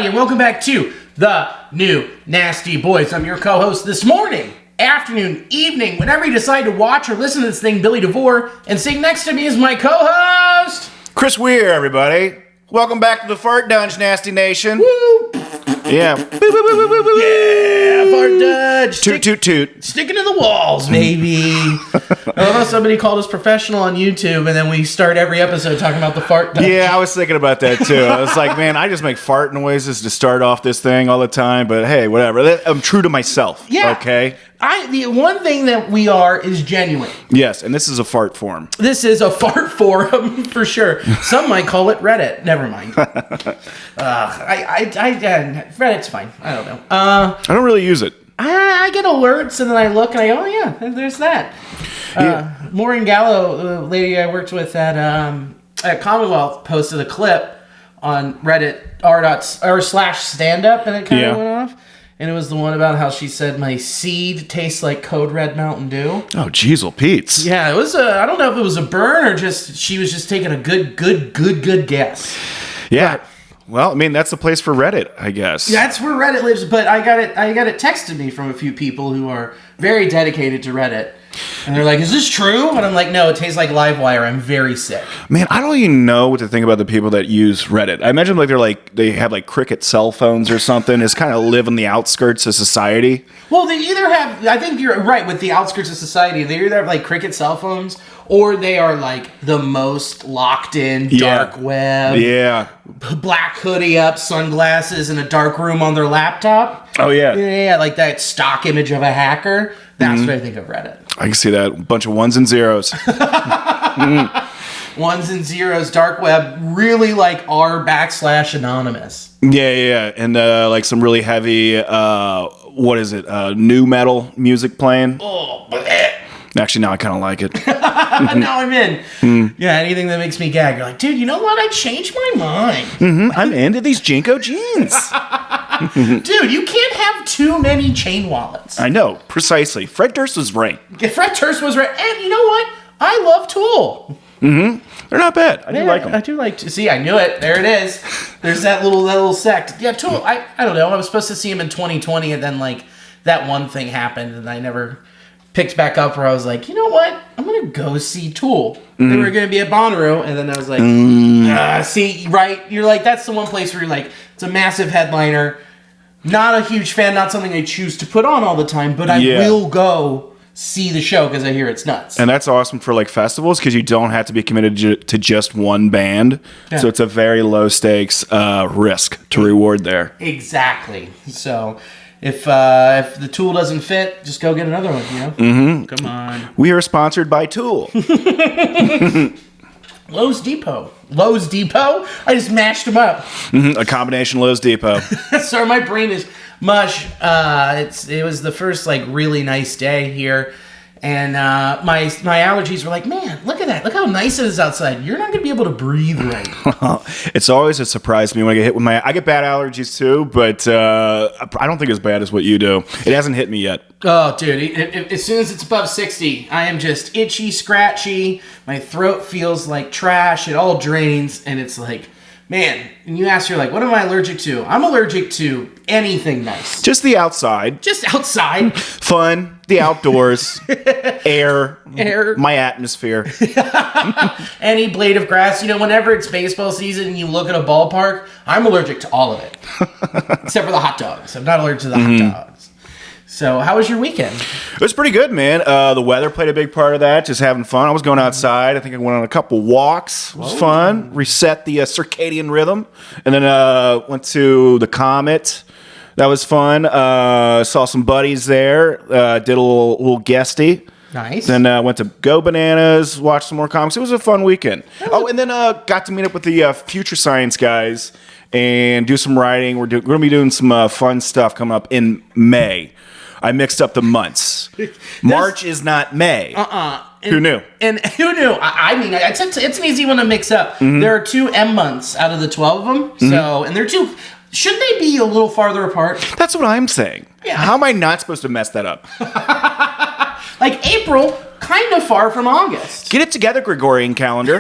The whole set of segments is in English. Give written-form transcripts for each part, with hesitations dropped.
everybody, and welcome back to the New Nasty Boys. I'm your co-host this morning, afternoon, evening, whenever you decide to watch or listen to this thing, Billy DeVore, and sitting next to me is my co-host, Chris Weir, everybody. Welcome back to the Fart Dunge, Nasty Nation. Woo! Yeah. Yeah, Fart Dunge. Toot, toot, toot. Sticking to the walls, baby. I love how somebody called us professional on YouTube, and then we start every episode talking about the Fart Dunge. Yeah, I was thinking about that, too. I was like, man, I just make fart noises to start off this thing all the time, but hey, whatever. I'm true to myself, Yeah. okay? The one thing that we are is genuine. Yes, and this is a fart form. This is a fart forum for sure. Some might call it Reddit. Never mind. Reddit's fine. I don't know. I don't really use it. I get alerts and then I look and I go, oh yeah, there's that. Maureen Gallo, the lady I worked with at Commonwealth, posted a clip on Reddit r/stand-up, and it kind of went off. And it was the one about how she said my seed tastes like Code Red Mountain Dew. Oh, Jeezle Pete's. Yeah, it was I don't know if it was a burn or just she was just taking a good guess. Yeah. Well, I mean, that's the place for Reddit, I guess. Yeah, that's where Reddit lives, but I got it texted me from a few people who are very dedicated to Reddit. And they're like, is this true? And I'm like, no, it tastes like Livewire. I'm very sick. Man, I don't even know what to think about the people that use Reddit. I imagine they have cricket cell phones or something. It's kind of live on the outskirts of society. Well, they either have, I think you're right, with the outskirts of society, they either have cricket cell phones or they are the most locked in dark web. Yeah. Black hoodie up, sunglasses, in a dark room on their laptop. Oh, yeah. Yeah, like that stock image of a hacker. That's what I think of Reddit. I can see that. A bunch of ones and zeros. Ones and zeros, dark web, really r/anonymous. Yeah. And some really heavy, new metal music playing. Oh, bleh. Actually, now I kind of like it. Now I'm in. Yeah, anything that makes me gag. You're like, dude, you know what? I changed my mind. I'm into these Jinko jeans. Dude, you can't have too many chain wallets. I know, precisely. Fred Durst was right. Fred Durst was right. And you know what? I love Tool. They're not bad. I do like them. I do like to see. I knew it. There it is. There's that little sect. Yeah, Tool. I don't know. I was supposed to see him in 2020, and then that one thing happened, and I never picked back up. Where I was like, you know what? I'm gonna go see Tool. They were gonna be at Bonnaroo, and then I was like, see, right? You're like, that's the one place where you're like, it's a massive headliner. Not a huge fan. Not something I choose to put on all the time, but I will go see the show because I hear it's nuts. And that's awesome for festivals because you don't have to be committed to just one band. Yeah. So it's a very low stakes risk to reward there. Exactly. So if the Tool doesn't fit, just go get another one, you know? Come on. We are sponsored by Tool. Lowe's Depot. I just mashed them up. A combination Lowe's Depot. Sorry, my brain is mush. It was the first really nice day here, and my allergies were like, man, look at that! Look how nice it is outside. You're not gonna be able to breathe right. It's always a surprise to me when I get hit with I get bad allergies too, but I don't think as bad as what you do. It hasn't hit me yet. Oh, dude! As soon as it's above 60, I am just itchy, scratchy. My throat feels like trash. It all drains, and it's like, man. And you ask, you're like, what am I allergic to? I'm allergic to anything nice. Just the outside. Just outside. Fun. The outdoors. Air. My atmosphere. Any blade of grass. Whenever it's baseball season and you look at a ballpark, I'm allergic to all of it. Except for the hot dogs. I'm not allergic to the hot dogs. So, how was your weekend? It was pretty good, man. The weather played a big part of that, just having fun. I was going outside. I think I went on a couple walks. It was fun. Reset the circadian rhythm. And then went to the Comet. That was fun. Saw some buddies there. Did a little guesty. Nice. Then went to Go Bananas, watched some more comics. It was a fun weekend. Oh, and then got to meet up with the Future Science guys and do some writing. We're going to be doing some fun stuff coming up in May. I mixed up the months. March is not May. Who knew? And who knew? I mean, it's an easy one to mix up. There are 2 M months out of the 12 of them. So, and they're 2. Shouldn't they be a little farther apart? That's what I'm saying. Yeah. How am I not supposed to mess that up? April, kind of far from August. Get it together, Gregorian calendar.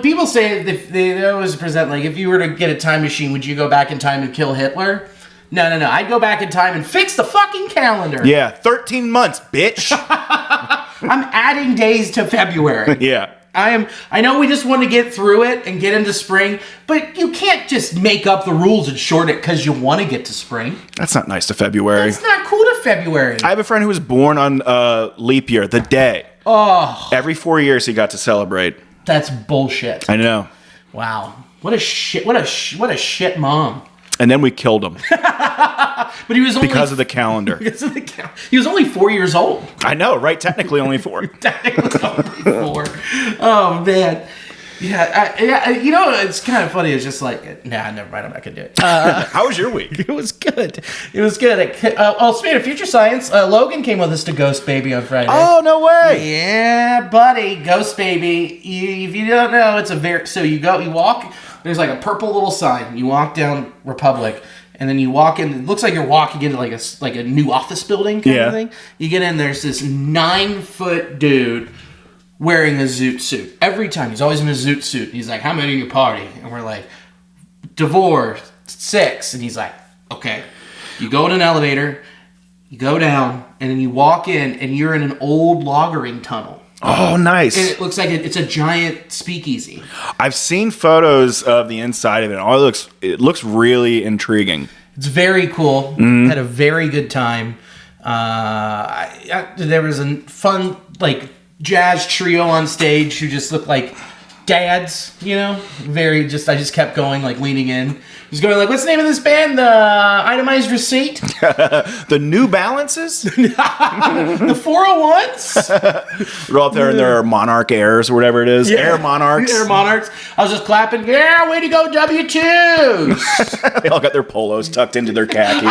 People say they always present like, if you were to get a time machine, would you go back in time and kill Hitler? No. I'd go back in time and fix the fucking calendar. Yeah, 13 months, bitch. I'm adding days to February. Yeah. I know we just want to get through it and get into spring, but you can't just make up the rules and shorten it because you want to get to spring. That's not nice to February. It's not cool to February. I have a friend who was born on leap year, the day. Oh. Every 4 years he got to celebrate. That's bullshit. I know. Wow. What a shit mom. And then we killed him. But he was only because of the calendar. He was only 4 years old. I know, right? Technically only 4. Technically only 4. Oh man. Yeah, it's kind of funny. It's just like, nah, never mind. I'm not gonna do it. How was your week? It was good. Speaking of future science, Logan came with us to Ghost Baby on Friday. Oh, no way! Yeah, buddy, Ghost Baby. If you don't know, it's you walk. There's like a purple little sign. You walk down Republic, and then you walk in. It looks like you're walking into like a new office building kind of thing. You get in. There's this 9-foot dude wearing a zoot suit. Every time. He's always in a zoot suit. He's like, how many in your party? And we're like, divorced, 6. And he's like, okay. You go in an elevator, you go down, and then you walk in, and you're in an old loggering tunnel. Oh, nice. And it looks like it's a giant speakeasy. I've seen photos of the inside of it. It looks really intriguing. It's very cool. Mm-hmm. Had a very good time. There was a fun, jazz trio on stage who just looked like dads, I just kept going, leaning in. He's going what's the name of this band? The Itemized Receipt? The New Balances? The 401s? They're out there in their Monarch Airs or whatever it is. Yeah. Air Monarchs. Air Monarchs. I was just clapping. Yeah, way to go, W2s. They all got their polos tucked into their khakis.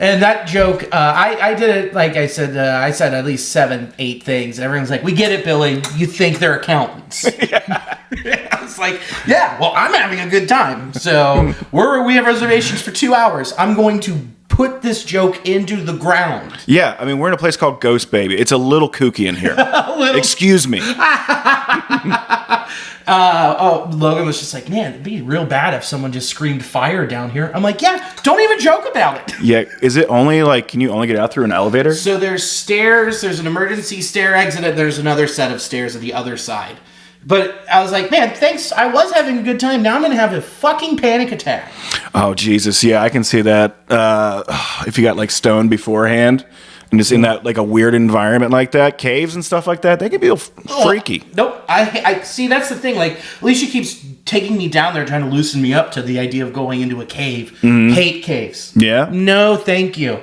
And that joke, I did it, like I said at least 7, 8 things. Everyone's like, we get it, Billy. You think they're accountants. Yeah. I was like, yeah, well, I'm having a good time. So we have reservations for 2 hours. I'm going to put this joke into the ground. Yeah, I mean, we're in a place called Ghost Baby. It's a little kooky in here. Excuse me. Logan was just like, man, it'd be real bad if someone just screamed fire down here. I'm like, yeah, don't even joke about it. Yeah, is it only can you only get out through an elevator? So there's stairs, there's an emergency stair exit, and there's another set of stairs at the other side. But I was like, man, thanks. I was having a good time. Now I'm going to have a fucking panic attack. Oh, Jesus. Yeah, I can see that. If you got stoned beforehand and just in that a weird environment like that, caves and stuff like that, they can be freaky. Nope. I see. That's the thing. Alicia keeps taking me down there, trying to loosen me up to the idea of going into a cave. Mm-hmm. Hate caves. Yeah. No, thank you.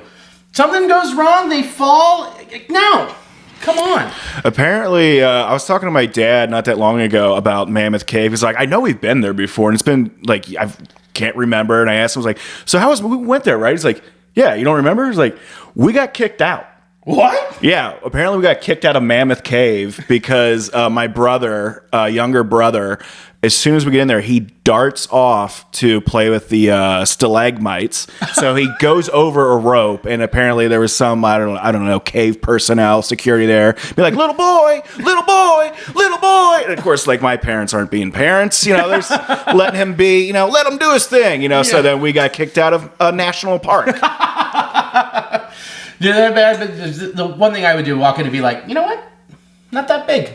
Something goes wrong. They fall. No. Come on. Apparently, I was talking to my dad not that long ago about Mammoth Cave. He's like, I know we've been there before, and it's been I can't remember. And I asked him, so we went there, right? He's like, yeah, you don't remember? He's like, we got kicked out. What? Yeah, apparently we got kicked out of Mammoth Cave because my brother, younger brother, as soon as we get in there, he darts off to play with the stalagmites. So he goes over a rope, and apparently there was some I don't know cave personnel, security there, be like, little boy, little boy, little boy. And of course, my parents aren't being parents, they're just letting him be, let him do his thing, Yeah. So then we got kicked out of a national park. Yeah, that bad. But the one thing I would do, walk in and be like, you know what? Not that big.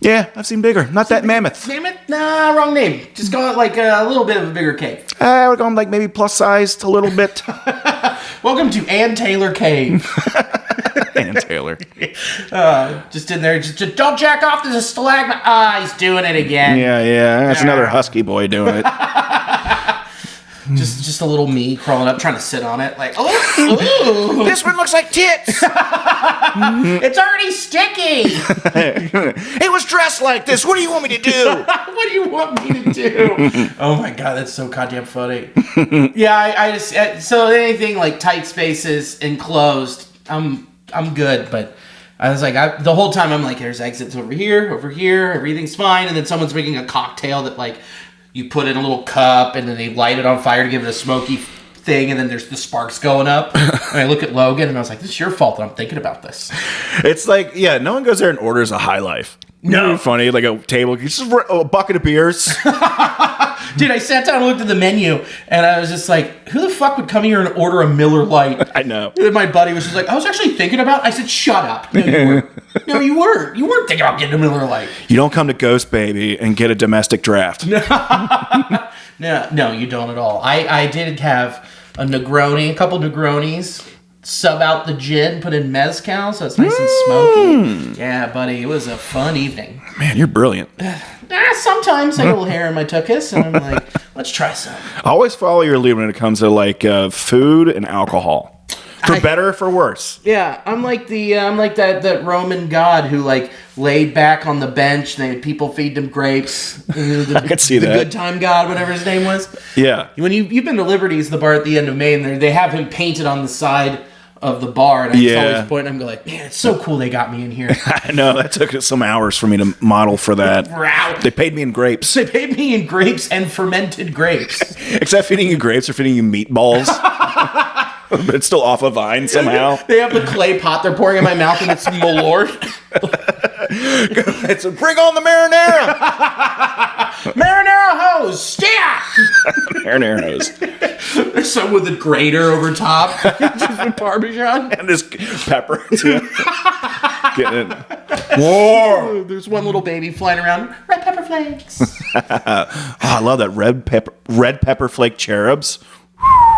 Yeah, I've seen bigger. Not that mammoth. Mammoth? Nah, wrong name. Just go a little bit of a bigger cave. I would go maybe plus sized a little bit. Welcome to Ann Taylor Cave. Ann Taylor. Just in there. Just don't jack off. There's a stalagmite. He's doing it again. Yeah. That's another husky boy doing it. Just a little me crawling up, trying to sit on it, ooh. This one looks like tits. It's already sticky. It was dressed like this. What do you want me to do? What do you want me to do? Oh my god, that's so goddamn funny. Yeah, I just so anything tight spaces enclosed, I'm good. But I was the whole time I'm there's exits over here, everything's fine, and then someone's making a cocktail that you put in a little cup, and then they light it on fire to give it a smoky thing, and then there's the sparks going up. And I look at Logan, and I was like, this is your fault that I'm thinking about this. It's like, yeah, no one goes there and orders a High Life. No. Funny, like a table, just a bucket of beers. Dude, I sat down and looked at the menu, and I was just like, who the fuck would come here and order a Miller Lite? I know. And my buddy was just like, I was actually thinking about it. I said, shut up. No, you weren't. No, you weren't. You weren't thinking about getting a Miller Lite. You don't come to Ghost Baby and get a domestic draft. No, you don't at all. I did have a Negroni, a couple Negronis, sub out the gin, put in mezcal, so it's nice and smoky. Yeah, buddy, it was a fun evening. Man, you're brilliant. Sometimes I get a little hair in my tuchus, and I'm like, let's try some. I always follow your lead when it comes to like food and alcohol. For better or for worse. Yeah, I'm like that Roman god who like laid back on the bench. And people feed him grapes. I could see that. The good time god, whatever his name was. Yeah. When you've been to Liberty's, the bar at the end of Maine, they have him painted on the side of the bar, and I just always point. I'm like, man, it's so cool they got me in here. I know that took some hours for me to model for that. Wow. They paid me in grapes. They paid me in grapes and fermented grapes. Except feeding you grapes or feeding you meatballs. But it's still off a vine somehow. They have the clay pot they're pouring in my mouth, and it's Malort. It's bring on the marinara. Marinara hose, stat! Marinara hose. There's some with a grater over top, just with Parmesan. And this pepper too. Getting it. Whoa! There's one little baby flying around. Red pepper flakes. I love that red pepper flake cherubs.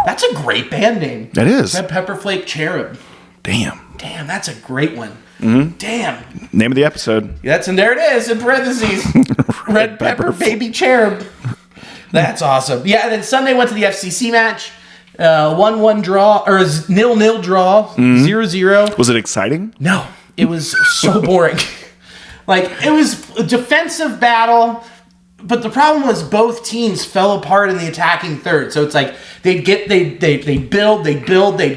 That's a great band name. That is. Red Pepper Flake Cherub. Damn, that's a great one. Mm-hmm. Damn. Name of the episode. And there it is in parentheses. Red Pepper Baby Cherub. That's awesome. Yeah, and then Sunday went to the FCC match. 1-1 draw, or 0-0 draw, 0-0. Was it exciting? No, it was so boring. Like, it was a defensive battle, but the problem was both teams fell apart in the attacking third. So it's like they build, they'd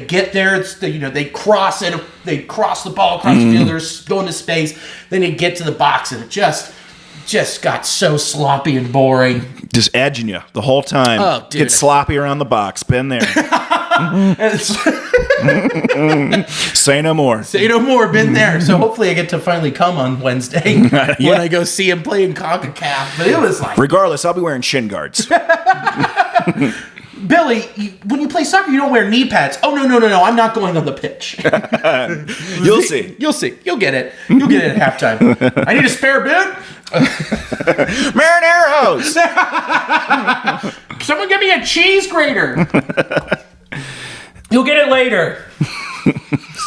get there. It's they cross it, they cross the ball across the field, they're going to space. Then they'd get to the box, and it just got so sloppy and boring. Just edging you the whole time. Oh, dude. Get sloppy around the box. Been there. Say no more. Say no more. Been there. So hopefully I get to finally come on Wednesday when I go see him play in CONCACAF. But it was like... Regardless, I'll be wearing shin guards. Billy, when you play soccer, you don't wear knee pads. Oh, no. I'm not going on the pitch. You'll see. You'll see. You'll get it. You'll get it at halftime. I need a spare boot. Marinara hose. Someone give me a cheese grater. You'll get it later.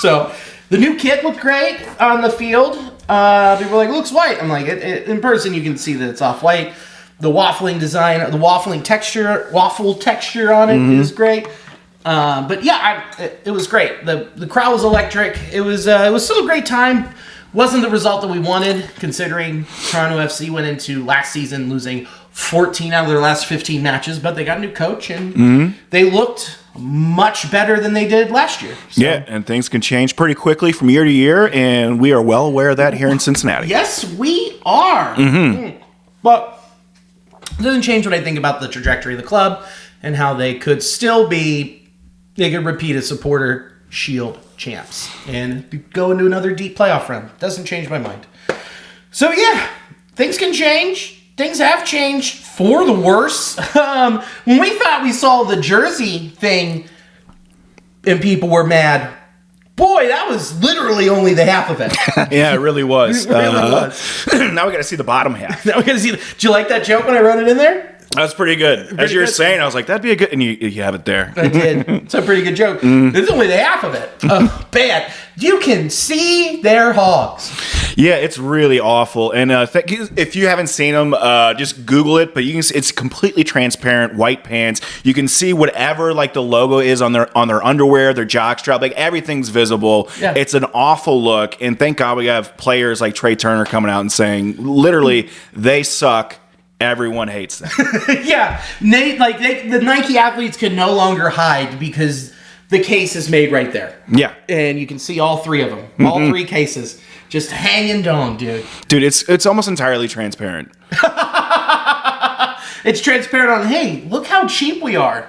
So, the new kit looked great on the field. People were like, it looks white. I'm like, in person you can see that it's off-white. The waffling design, the waffle texture on it is great. But yeah, it was great. The crowd was electric. It was still a great time. Wasn't the result that we wanted, considering Toronto FC went into last season losing 14 out of their last 15 matches, but they got a new coach and they looked much better than they did last year. So. Yeah, and things can change pretty quickly from year to year, and we are well aware of that here in Cincinnati. Yes, we are. But it doesn't change what I think about the trajectory of the club and how they could repeat as Supporter Shield champs and go into another deep playoff run. Doesn't change my mind. So yeah, things can change. Things have changed for the worse. When we thought we saw the jersey thing and people were mad, boy, that was literally only the half of it. Yeah, it really was. It really was. Now we got to see the bottom half. Now we got to see. Did you like that joke when I wrote it in there? That's pretty good. As you were saying, I was like, that'd be a good... And you have it there. I did. It's a pretty good joke. It's only the half of it. Oh, bad. You can see their hogs. Yeah, it's really awful. And if you haven't seen them, just Google it. But you can see it's completely transparent, white pants. You can see whatever like the logo is on their underwear, their jockstrap. Like everything's visible. Yeah. It's an awful look. And thank God we have players like Trey Turner coming out and saying, literally, they suck. Everyone hates them. Yeah, the Nike athletes can no longer hide because the case is made right there. Yeah, and you can see all three of them, all three cases, just hanging down, dude. Dude, it's almost entirely transparent. It's transparent on. Hey, look how cheap we are.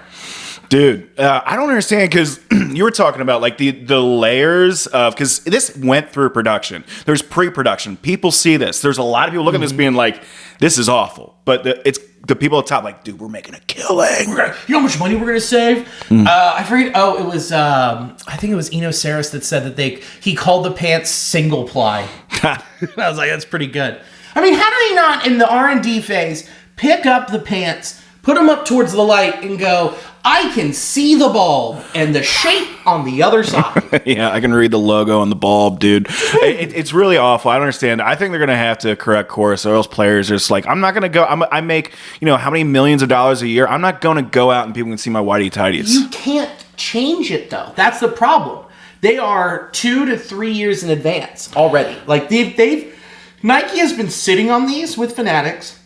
Dude, I don't understand because you were talking about like the layers of, because this went through production. There's pre-production. People see this. There's a lot of people looking at this being like, this is awful. But it's the people at the top like, dude, we're making a killing. You know how much money we're gonna save? I forget. Oh, it was I think it was Eno Saris that said that he called the pants single ply. I was like, that's pretty good. I mean, how do they not in the R&D phase pick up the pants, put them up towards the light, and go, I can see the bulb and the shape on the other side. Yeah, I can read the logo on the bulb, dude. It's really awful. I don't understand. I think they're going to have to correct course, or else players are just like, I'm not going to go. I make, how many millions of dollars a year. I'm not going to go out and people can see my whitey tighties. You can't change it, though. That's the problem. They are 2 to 3 years in advance already. Like, Nike has been sitting on these with Fanatics,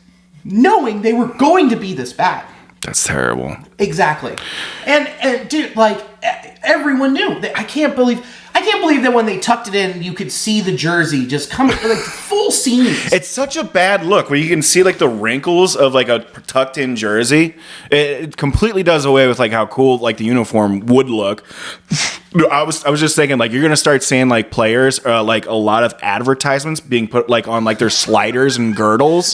knowing they were going to be this bad. That's terrible. Exactly. And dude, like, everyone knew. I can't believe that when they tucked it in, you could see the jersey just coming, like, full seams. It's such a bad look where you can see, like, the wrinkles of, like, a tucked-in jersey. It completely does away with, like, how cool, like, the uniform would look. I was just thinking, like, you're gonna start seeing, like, players, like, a lot of advertisements being put, like, on, like, their sliders and girdles,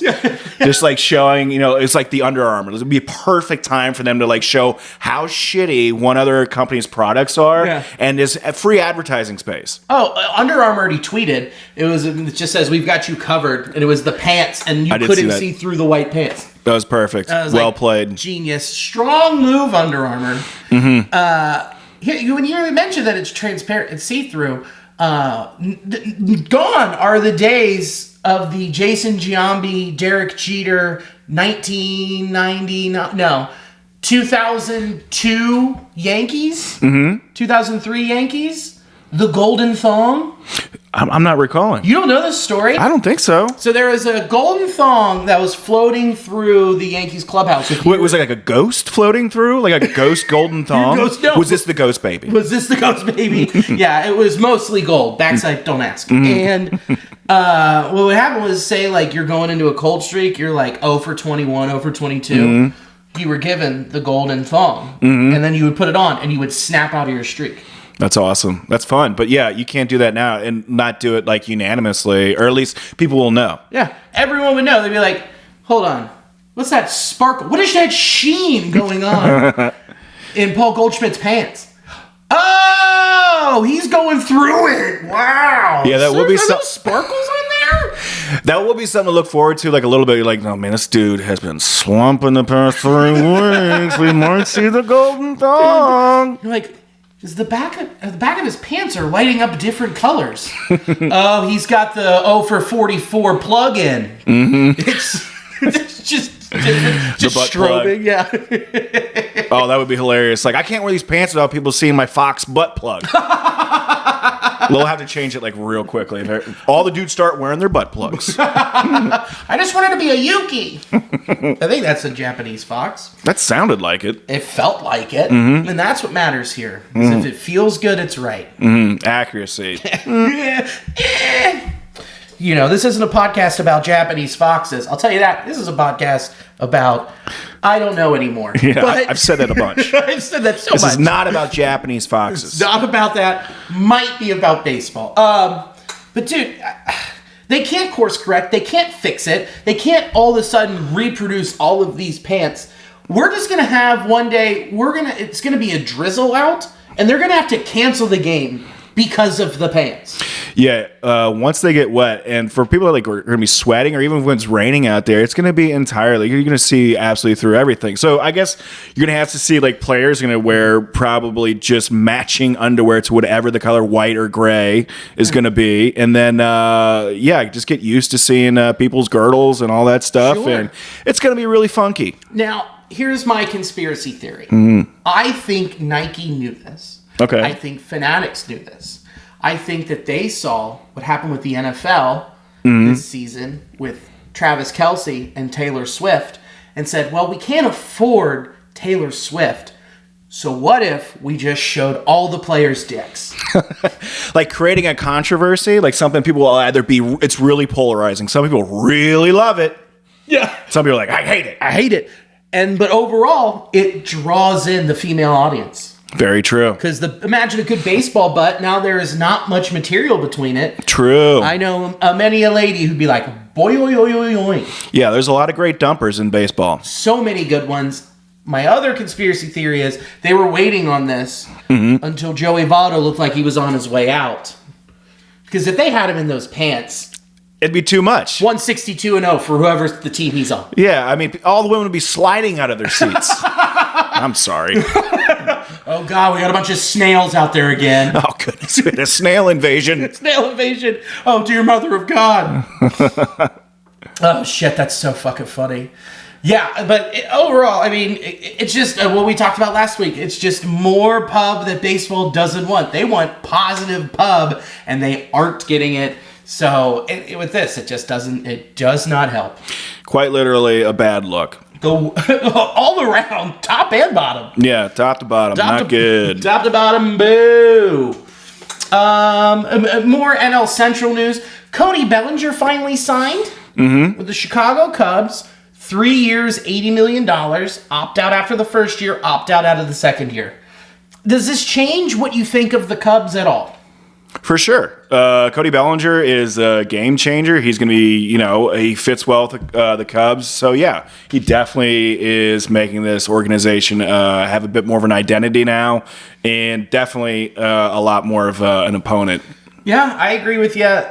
just like showing, it's like the Under Armour. It would be a perfect time for them to, like, show how shitty one other company's products are, and is a free advertising space. Oh, Under Armour already tweeted. It just says, "We've got you covered," and it was the pants, and you couldn't see through the white pants. That was perfect. Well played. Genius. Strong move, Under Armour. Mm-hmm. When you mentioned that it's transparent and see-through, gone are the days of the Jason Giambi, Derek Jeter, 2002 Yankees, 2003 Yankees, the Golden Thong. I'm not recalling. You don't know this story? I don't think so. So there was a golden thong that was floating through the Yankees clubhouse. Wait, was it like a ghost floating through? Like a ghost golden thong? No. Was this the ghost baby? Yeah, it was mostly gold. Backside, don't ask. And what would happen was, say, like, you're going into a cold streak. You're like 0 for 21, 0 for 22. You were given the golden thong. And then you would put it on, and you would snap out of your streak. That's awesome. That's fun. But yeah, you can't do that now and not do it like unanimously, or at least people will know. Yeah, everyone would know. They'd be like, hold on, what's that sparkle? What is that sheen going on in Paul Goldschmidt's pants? Oh, he's going through it. Wow. Yeah, that would be some sparkles on there. That will be something to look forward to, like a little bit. You're like, no, man, this dude has been slumping the past 3 weeks. We might see the golden thong. You're like, is the back of his pants are lighting up different colors. Oh, he's got the 0 for 44 plug-in. It's just strobing. Yeah. Oh, that would be hilarious. Like, I can't wear these pants without people seeing my Fox butt plug. They'll have to change it, like, real quickly. All the dudes start wearing their butt plugs. I just wanted to be a Yuki. I think that's a Japanese fox. That sounded like it. It felt like it. And that's what matters here. If it feels good, it's right. Accuracy. This isn't a podcast about Japanese foxes. I'll tell you that. This is a podcast about, I don't know anymore. Yeah, but I've said that a bunch. I've said that so much. This is not about Japanese foxes. It's not about that. Might be about baseball. But dude, they can't course correct. They can't fix it. They can't all of a sudden reproduce all of these pants. We're just going to have one day, it's going to be a drizzle out, and they're going to have to cancel the game because of the pants. Yeah, once they get wet, and for people that are going to be sweating, or even when it's raining out there, it's going to be entirely, you're going to see absolutely through everything. So I guess you're going to have to see, like, players are going to wear probably just matching underwear to whatever the color white or gray is going to be. And then, just get used to seeing people's girdles and all that stuff. Sure. And it's going to be really funky. Now, here's my conspiracy theory. I think Nike knew this. Okay. I think Fanatics knew this. I think that they saw what happened with the NFL this season with Travis Kelce and Taylor Swift and said, well, we can't afford Taylor Swift. So what if we just showed all the players' dicks? Like creating a controversy, like something people will either it's really polarizing. Some people really love it. Yeah. Some people are like, I hate it. But overall, it draws in the female audience. Very true. Because imagine a good baseball butt. Now there is not much material between it. True. I know many a lady who'd be like, boy, oy, oy, oy, oy. Yeah, there's a lot of great dumpers in baseball. So many good ones. My other conspiracy theory is they were waiting on this until Joey Votto looked like he was on his way out. Because if they had him in those pants, it'd be too much. 162-0 for whoever's the team he's on. Yeah, I mean, all the women would be sliding out of their seats. I'm sorry. Oh, God, we got a bunch of snails out there again. Oh, goodness. A snail invasion. Snail invasion. Oh, dear mother of God. Oh, shit, that's so fucking funny. Yeah, but overall, I mean, it's just what we talked about last week. It's just more pub that baseball doesn't want. They want positive pub, and they aren't getting it. So with this, it does not help. Quite literally a bad look. All around, top and bottom. Yeah, top to bottom, not good. Top to bottom, boo. More NL Central news. Cody Bellinger finally signed with the Chicago Cubs. 3 years, $80 million. Opt out after the first year, opt out of the second year. Does this change what you think of the Cubs at all? For sure. Cody Bellinger is a game changer. He's going to be, he fits well with the Cubs. So, yeah, he definitely is making this organization have a bit more of an identity now and definitely a lot more of an opponent. Yeah, I agree with you.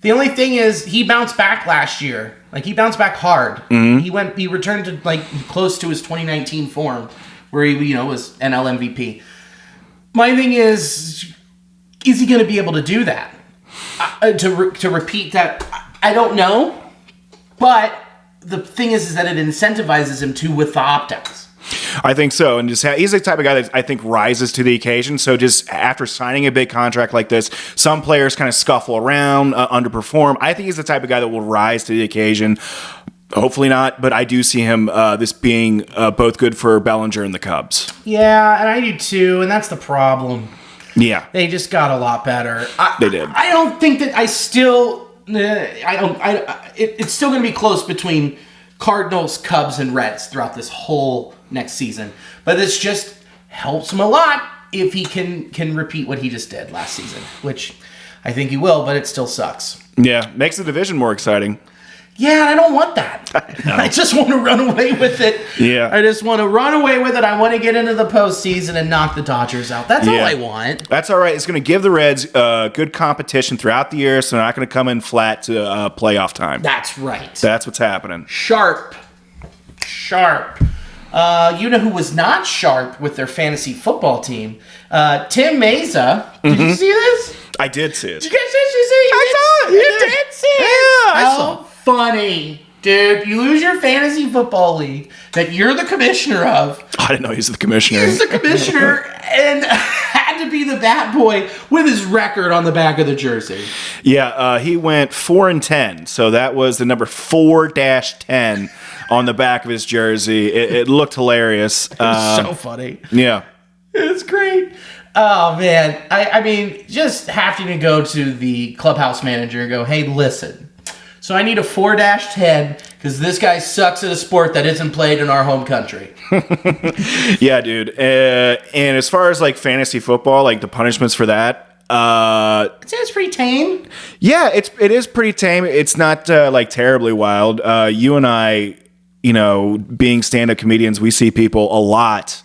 The only thing is he bounced back last year. Like, he bounced back hard. Mm-hmm. He returned to, close to his 2019 form where he, was NL MVP. My thing is he going to be able to do that? To repeat that, I don't know. But the thing is that it incentivizes him to with the opt-outs. I think so. And he's the type of guy that I think rises to the occasion. So just after signing a big contract like this, some players kind of scuffle around, underperform. I think he's the type of guy that will rise to the occasion. Hopefully not, but I do see him this being both good for Bellinger and the Cubs. Yeah, and I do too, and that's the problem. Yeah. They just got a lot better. They did. I don't think that it's still going to be close between Cardinals, Cubs, and Reds throughout this whole next season. But this just helps him a lot if he can repeat what he just did last season, which I think he will, but it still sucks. Yeah, makes the division more exciting. Yeah, I don't want that. I just want to run away with it. Yeah. I just want to run away with it. I want to get into the postseason and knock the Dodgers out. That's all I want. That's all right. It's going to give the Reds good competition throughout the year, so they're not going to come in flat to playoff time. That's right. That's what's happening. Sharp. You know who was not sharp with their fantasy football team? Tim Mayza. Did you see this? I did see it. Did you guys see it? I saw it. You did see it? Yeah, I saw it. Funny, dude. You lose your fantasy football league that you're the commissioner of. I didn't know he was the commissioner. He's the commissioner and had to be the bat boy with his record on the back of the jersey. Yeah, he went 4-10, so that was the number 4-10 on the back of his jersey. It looked hilarious. It was so funny. Yeah, it's great. Oh man, I mean, just having to go to the clubhouse manager and go, hey, listen. So I need a 4-10 because this guy sucks at a sport that isn't played in our home country. Yeah, dude. And as far as fantasy football, the punishments for that, it's pretty tame. Yeah, it is pretty tame. It's not terribly wild. You and I, being stand-up comedians, we see people a lot.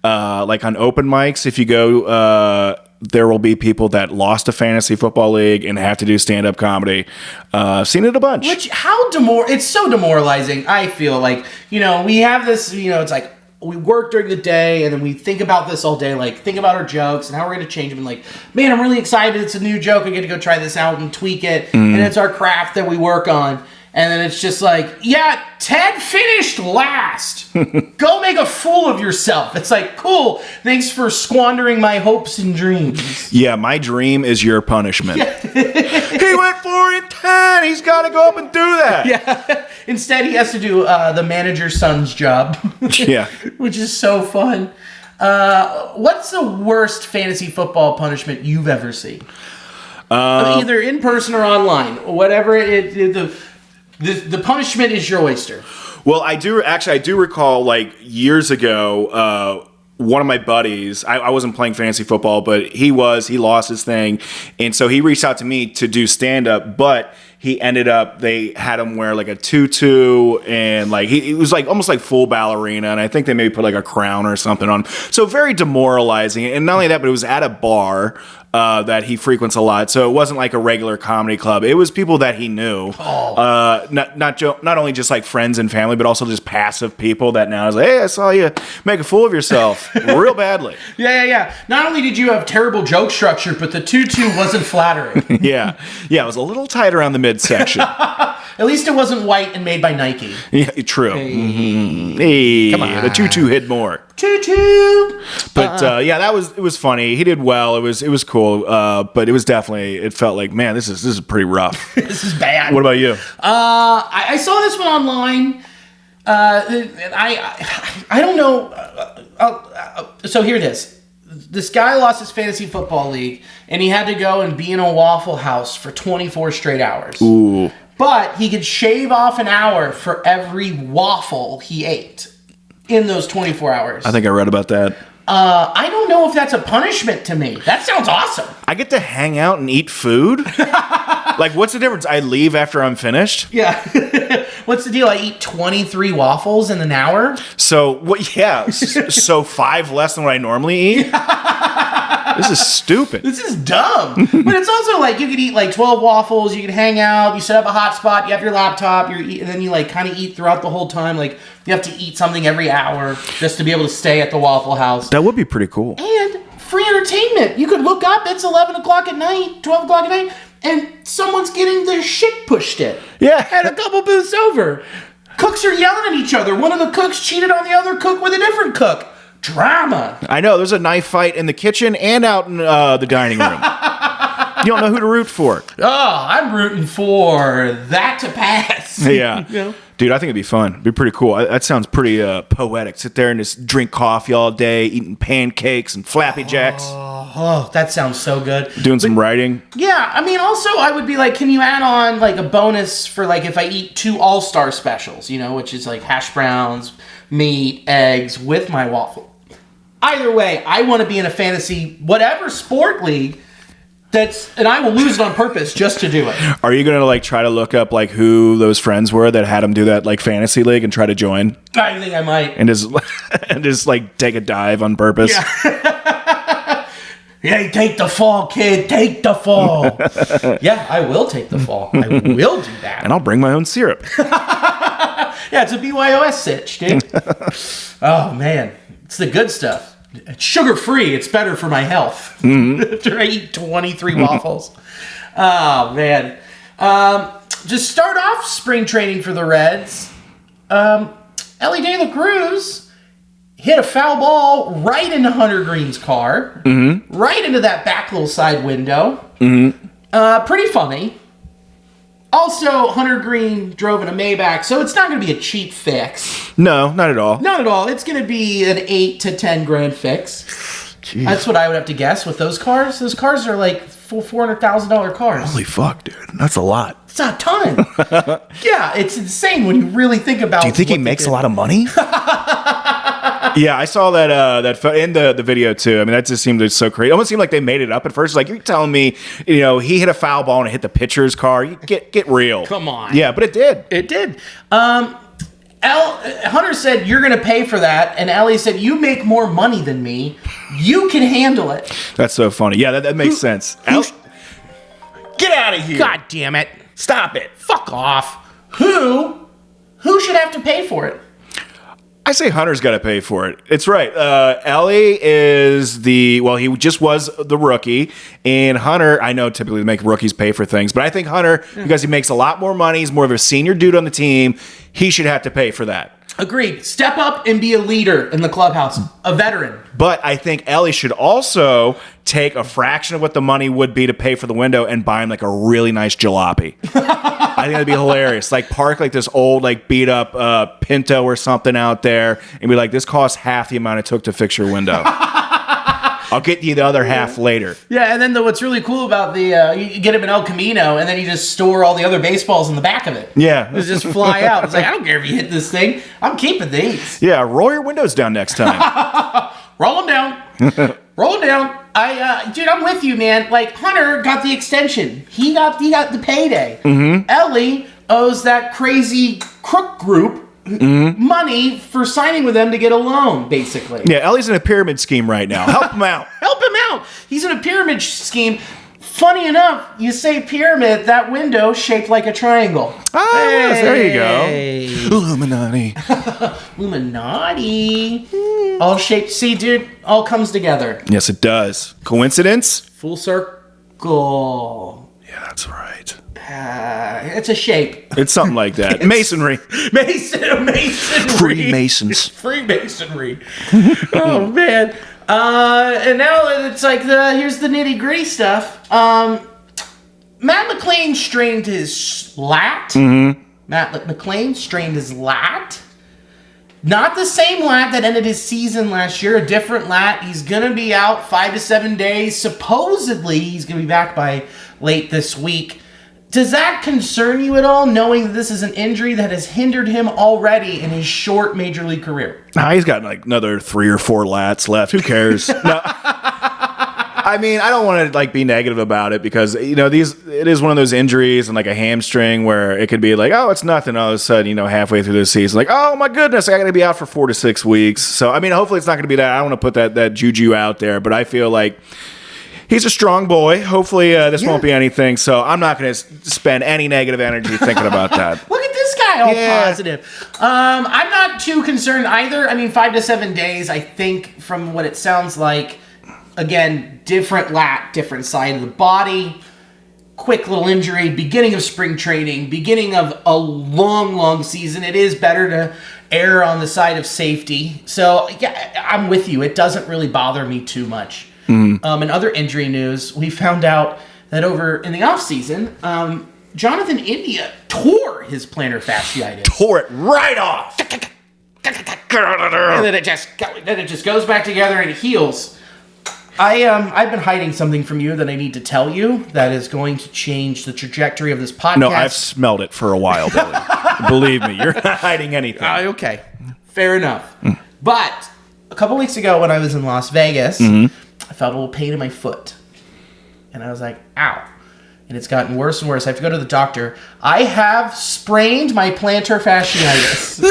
On open mics, if you go, there will be people that lost a fantasy football league and have to do stand-up comedy. I've seen it a bunch. It's so demoralizing, I feel like. We have this, it's like we work during the day and then we think about this all day, think about our jokes and how we're going to change them. And man, I'm really excited. It's a new joke. I get to go try this out and tweak it. And it's our craft that we work on. And then it's just yeah, Ted finished last. Go make a fool of yourself. It's cool. Thanks for squandering my hopes and dreams. Yeah, my dream is your punishment. He went 4-10. He's got to go up and do that. Yeah. Instead, he has to do the manager's son's job. Yeah. Which is so fun. What's the worst fantasy football punishment you've ever seen? Either in person or online. Whatever The punishment is your oyster. Well, I do recall like years ago, one of my buddies, I wasn't playing fantasy football, but he lost his thing. And so he reached out to me to do stand up, but they had him wear like a tutu and like, he was like almost like full ballerina. And I think they maybe put like a crown or something on him. So very demoralizing. And not only that, but it was at a bar that he frequents a lot. So it wasn't like a regular comedy club. It was people that he knew. Oh. Not only just like friends and family, but also just passive people that now is like, hey, I saw you make a fool of yourself real badly. Yeah. Not only did you have terrible joke structure, but the tutu wasn't flattering. Yeah, it was a little tight around the midsection. At least it wasn't white and made by Nike. Yeah, true. Hey. Mm-hmm. Hey, come on. The tutu hid more. Tutu. But it was funny. He did well. It was cool. But it felt like, man, this is pretty rough. This is bad. What about you? I saw this one online. I don't know. So here it is. This guy lost his fantasy football league, and he had to go and be in a Waffle House for 24 straight hours. Ooh. But he could shave off an hour for every waffle he ate in those 24 hours. I think I read about that. I don't know if that's a punishment to me. That sounds awesome. I get to hang out and eat food? Like, what's the difference? I leave after I'm finished? Yeah. What's the deal? I eat 23 waffles in an hour? So, what? Yeah. So 5 less than what I normally eat? This is stupid. This is dumb. But it's also like you could eat like 12 waffles, you could hang out, you set up a hotspot, you have your laptop, and then you like kind of eat throughout the whole time. Like you have to eat something every hour just to be able to stay at the Waffle House. That would be pretty cool. And free entertainment. You could look up, it's 11 o'clock at night, 12 o'clock at night, and someone's getting their shit pushed in. Yeah. At a couple booths over. Cooks are yelling at each other. One of the cooks cheated on the other cook with a different cook. Drama. I know. There's a knife fight in the kitchen and out in the dining room. You don't know who to root for. Oh, I'm rooting for that to pass. Yeah. You know? Dude, I think it'd be fun. It'd be pretty cool. That sounds pretty poetic. Sit there and just drink coffee all day, eating pancakes and Flappy Jacks. Oh, that sounds so good. Doing some writing. Yeah, I mean, also, I would be like, can you add on like a bonus for like if I eat 2 all-star specials, which is like hash browns, meat, eggs with my waffle. Either way, I want to be in a fantasy, whatever sport league, and I will lose it on purpose just to do it. Are you going to like try to look up like who those friends were that had them do that like fantasy league and try to join? I think I might. And just like take a dive on purpose? Yeah. Hey, take the fall, kid. Take the fall. Yeah, I will take the fall. I will do that. And I'll bring my own syrup. Yeah, it's a BYOS sitch, dude. Oh, man. It's the good stuff. It's sugar-free. It's better for my health. Mm-hmm. After I eat 23 waffles. Oh, man. Just start off spring training for the Reds. Ellie De La Cruz hit a foul ball right into Hunter Greene's car. Mm-hmm. Right into that back little side window. Mm-hmm. Pretty funny. Also, Hunter Greene drove in a Maybach, so it's not going to be a cheap fix. No, not at all. Not at all. It's going to be an $8 to $10 grand fix. Jeez. That's what I would have to guess with those cars. Those cars are like $400,000 cars. Holy fuck, dude. That's a lot. It's a ton. Yeah, it's insane when you really think about it. Do you think he makes a lot of money? Yeah, I saw that in the video too. I mean, that just seemed so crazy. It almost seemed like they made it up at first. Like, you're telling me, he hit a foul ball and it hit the pitcher's car. You get real. Come on. Yeah, but it did. It did. Hunter said, you're going to pay for that. And Ellie said, you make more money than me. You can handle it. That's so funny. Yeah, that makes sense. Get out of here. God damn it. Stop it. Fuck off. Who should have to pay for it? I say Hunter's got to pay for it. It's right. Ellie is he just was the rookie. And Hunter, I know typically they make rookies pay for things, but I think Hunter, because he makes a lot more money, he's more of a senior dude on the team, he should have to pay for that. Agreed. Step up and be a leader in the clubhouse, a veteran. But I think Ellie should also take a fraction of what the money would be to pay for the window and buy him like a really nice jalopy. I think that'd be hilarious. Like park like this old like beat up Pinto or something out there and be like, this costs half the amount it took to fix your window. I'll get you the other half later. Yeah, and then what's really cool about you get him an El Camino, and then you just store all the other baseballs in the back of it. Yeah. It just fly out. It's like, I don't care if you hit this thing. I'm keeping these. Yeah, roll your windows down next time. Roll them down. Roll them down. Dude, I'm with you, man. Like, Hunter got the extension. He got the payday. Mm-hmm. Ellie owes that crazy crook group money for signing with them to get a loan, basically. Yeah, Ellie's in a pyramid scheme right now. Help him out. Help him out. He's in a pyramid scheme. Funny enough, you say pyramid, that window shaped like a triangle. Oh, yes, there you go. Illuminati. Illuminati. All shaped. See, dude, all comes together. Yes, it does. Coincidence? Full circle. Yeah, that's right. It's a shape. It's something like that. Masonry. Masonry. Freemasons. Freemasonry. Oh, man. And now it's like here's the nitty gritty stuff. Matt McClain strained his lat. Mm-hmm. Matt McClain strained his lat. Not the same lat that ended his season last year. A different lat. He's gonna be out 5 to 7 days. Supposedly, he's gonna be back by late this week. Does that concern you at all, knowing that this is an injury that has hindered him already in his short major league career? He's got like another 3 or 4 lats left. Who cares? No. I mean, I don't want to be negative about it because it is one of those injuries and like a hamstring where it could be like, oh, it's nothing. All of a sudden, halfway through the season, like, oh my goodness, I got to be out for 4 to 6 weeks. So I mean, hopefully it's not going to be that. I don't want to put that juju out there, but I feel like he's a strong boy. Hopefully this won't be anything. So I'm not going to spend any negative energy thinking about that. Look at this guy, all positive. I'm not too concerned either. I mean, 5 to 7 days, I think, from what it sounds like. Again, different lat, different side of the body. Quick little injury, beginning of spring training, beginning of a long, long season. It is better to err on the side of safety. So, yeah, I'm with you. It doesn't really bother me too much. In other injury news, we found out that over in the offseason, Jonathan India tore his plantar fasciitis. Tore it right off. And then it just goes back together and it heals. I've been hiding something from you that I need to tell you that is going to change the trajectory of this podcast. No, I've smelled it for a while, Billy. Believe me, you're not hiding anything. Okay, fair enough. But a couple weeks ago when I was in Las Vegas, I felt a little pain in my foot. And I was like, ow. And it's gotten worse and worse. I have to go to the doctor. I have sprained my plantar fasciitis. No!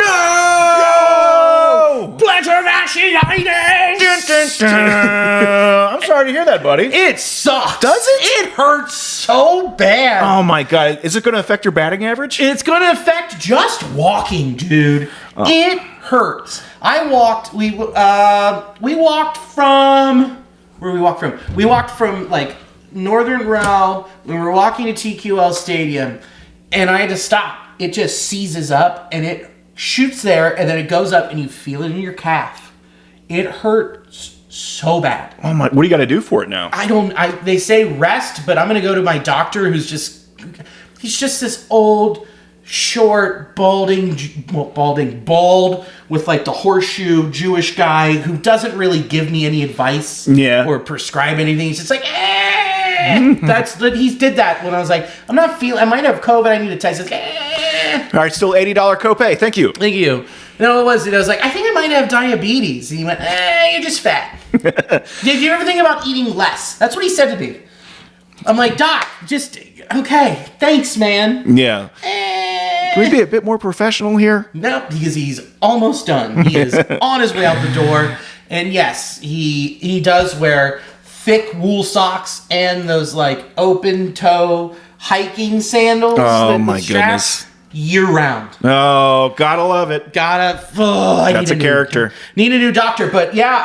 Plantar fasciitis! Dun, dun, dun. I'm sorry to hear that, buddy. It sucks. Does it? It hurts so bad. Oh my God. Is it going to affect your batting average? It's going to affect just walking, dude. Oh. It hurts. We walked from... Where we walked from? We walked from, Northern Row. We were walking to TQL Stadium, and I had to stop. It just seizes up, and it shoots there, and then it goes up, and you feel it in your calf. It hurts so bad. Oh my! What do you got to do for it now? They say rest, but I'm going to go to my doctor, he's just this old, short, bald with the horseshoe Jewish guy who doesn't really give me any advice or prescribe anything. He's just like, he did that when I was like, I might have COVID, I need a test. He's like, All right, still $80 copay. Thank you. No, it was. I was like, I think I might have diabetes. And he went, you're just fat. Did you ever think about eating less? That's what he said to me. I'm like, Doc, okay, thanks, man. Yeah. Can we be a bit more professional here? No, because he's almost done. He is on his way out the door. And yes, he does wear thick wool socks and those open toe hiking sandals. Oh my goodness. Year round. Oh, gotta love it. That's a character. Need a new doctor, but yeah,